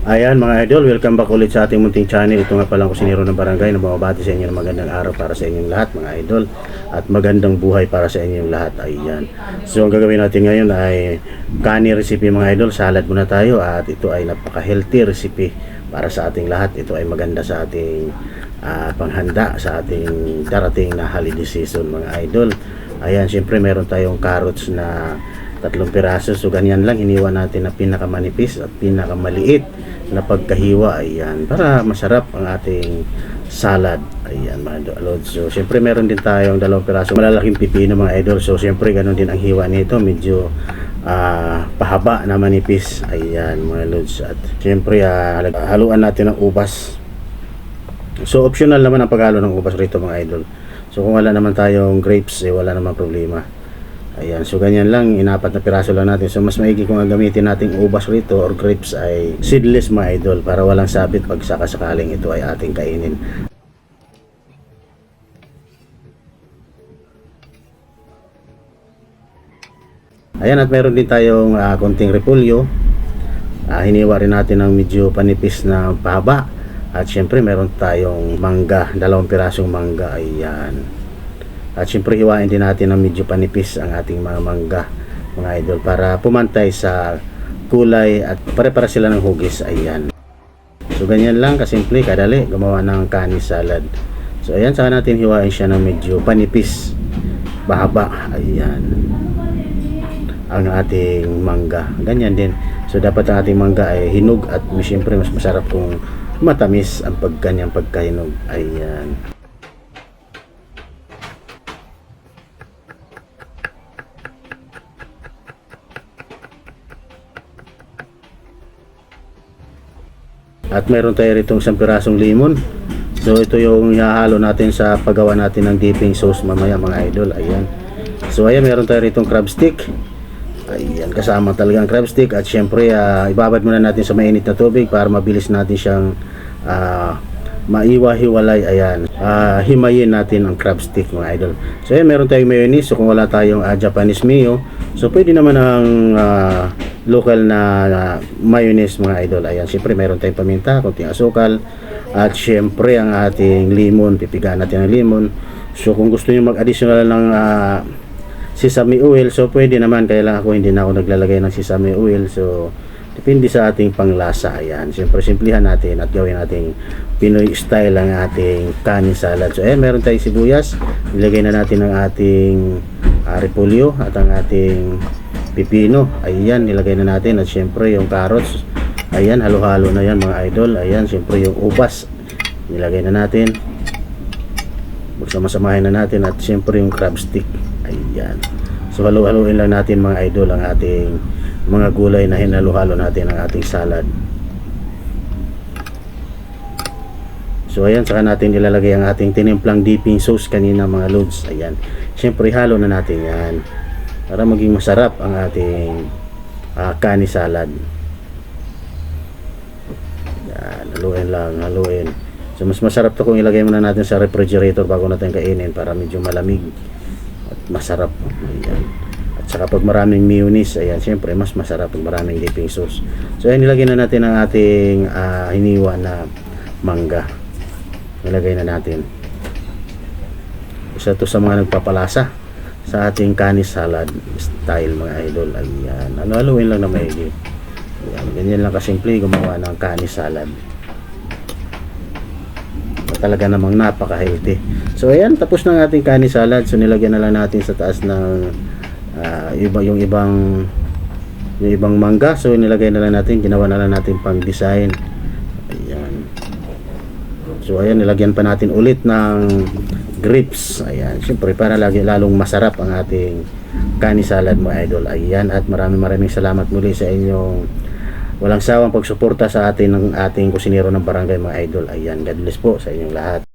Ayan mga idol, welcome back ulit sa ating munting channel. Ito nga palang kusinero ng barangay na bumabati sa inyo ng magandang araw para sa inyong lahat mga idol. At magandang buhay para sa inyong lahat. Ayan. So ang gagawin natin ngayon ay kani recipe mga idol. Salad muna tayo at ito ay napaka-healthy recipe para sa ating lahat. Ito ay maganda sa ating panghanda sa ating darating na holiday season mga idol. Ayan, syempre meron tayong carrots na 3 piraso. So ganyan lang, iniwan natin na pinakamanipis at pinakamaliit na pagkahiwa. Ayan, para masarap ang ating salad. Ayan mga idol. So syempre meron din tayong 2 piraso malalaking pipino mga idol. So syempre ganun din ang hiwa nito, medyo pahaba na manipis. Ayan mga lods. At syempre haluan natin ng ubas. So optional naman ang paghalo ng ubas rito mga idol. So kung wala naman tayong grapes, wala naman problema. Ayan, so ganyan lang, 4 na piraso lang natin. So mas maigi kung gamitin nating ubas rito or grapes ay seedless mga idol, para walang sabit pag sakasakaling ito ay ating kainin. Ayan, at meron din tayong konting repolyo. Hiniwa rin natin ng medyo panipis na pahaba. At syempre meron tayong mangga, 2 pirasong mangga. Ayan. At syempre hiwain din natin ng medyo panipis ang ating mga mangga mga idol, para pumantay sa kulay at pare-para sila ng hugis. Ayan. So ganyan lang kasimple, kadali gumawa ng kani salad. So ayan, saka natin hiwain siya ng medyo panipis, bahaba. Ayan. Ang ating mangga. Ganyan din. So dapat ang ating mangga ay hinog at syempre mas masarap kung matamis ang pagkanyang pagkahinog. Ayan. At meron tayo rito 1 pirasong limon. So ito yung ihahalo natin sa paggawa natin ng dipping sauce mamaya mga idol. Ayan. So ayan, meron tayo rito crab stick. Ayan, kasama talagang crab stick. At syempre ibabad muna natin sa mainit na tubig para mabilis natin siyang maiwa-hiwalay. Ayan, himayin natin ang crab stick mga idol. So ayan, meron tayong mayonnaise. So kung wala tayong Japanese mayo, so pwede naman ang local na mayonnaise mga idol. Ayan, syempre meron tayong paminta, konting asukal, at syempre ang ating limon, pipigaan natin ang limon. So kung gusto niyo mag-additional ng sesame oil, so pwede naman. Kaya lang ako, hindi na ako naglalagay ng sesame oil. So depende sa ating panglasa. Ayan, syempre simplihan natin at gawin nating Pinoy style ang ating kani salad. So ayan, meron tayong sibuyas, ilagay na natin ang ating repolyo at ang ating pipino. Ayan, nilagay na natin. At syempre yung carrots, ayan, halo-halo na yan mga idol. Ayan, syempre yung ubas, nilagay na natin, magsama-samahin na natin. At syempre yung crab stick. Ayan, so halo-haloin lang natin mga idol ang ating mga gulay na hinalo-halo natin ang ating salad. So ayan, saka natin ilalagay ang ating tinimplang dipping sauce kanina mga loads. Ayan, syempre halo na natin yan para maging masarap ang ating kani salad. Yan, haluin lang, haluin. So mas masarap to kung ilagay muna natin sa refrigerator bago natin kainin, para medyo malamig at masarap. Ayan. At saka pag maraming mayonnaise, ayan, syempre mas masarap pag maraming dipping sauce. So ayan, nilagay na natin ang ating hiniwa na mangga. Nilagay na natin. Isa to sa mga nagpapalasa sa ating kani salad style mga idol. Ayan, haluin lang na maigi. Ayan, ganyan lang kasimple gumawa ng kani salad. Talaga namang napaka-healthy. So ayan, tapos na ang ating kani salad. So nilagyan na lang natin sa taas ng yung ibang mangga. So nilagay na lang natin, ginawa na lang natin pang design. Ayan. So ayan, nilagyan pa natin ulit ng grapes. Ayan, syempre para lalong masarap ang ating kani salad mga idol. Ayan, at maraming salamat muli sa inyong walang sawang pagsuporta sa ating kusinero ng barangay mga idol. Ayan, God bless po sa inyong lahat.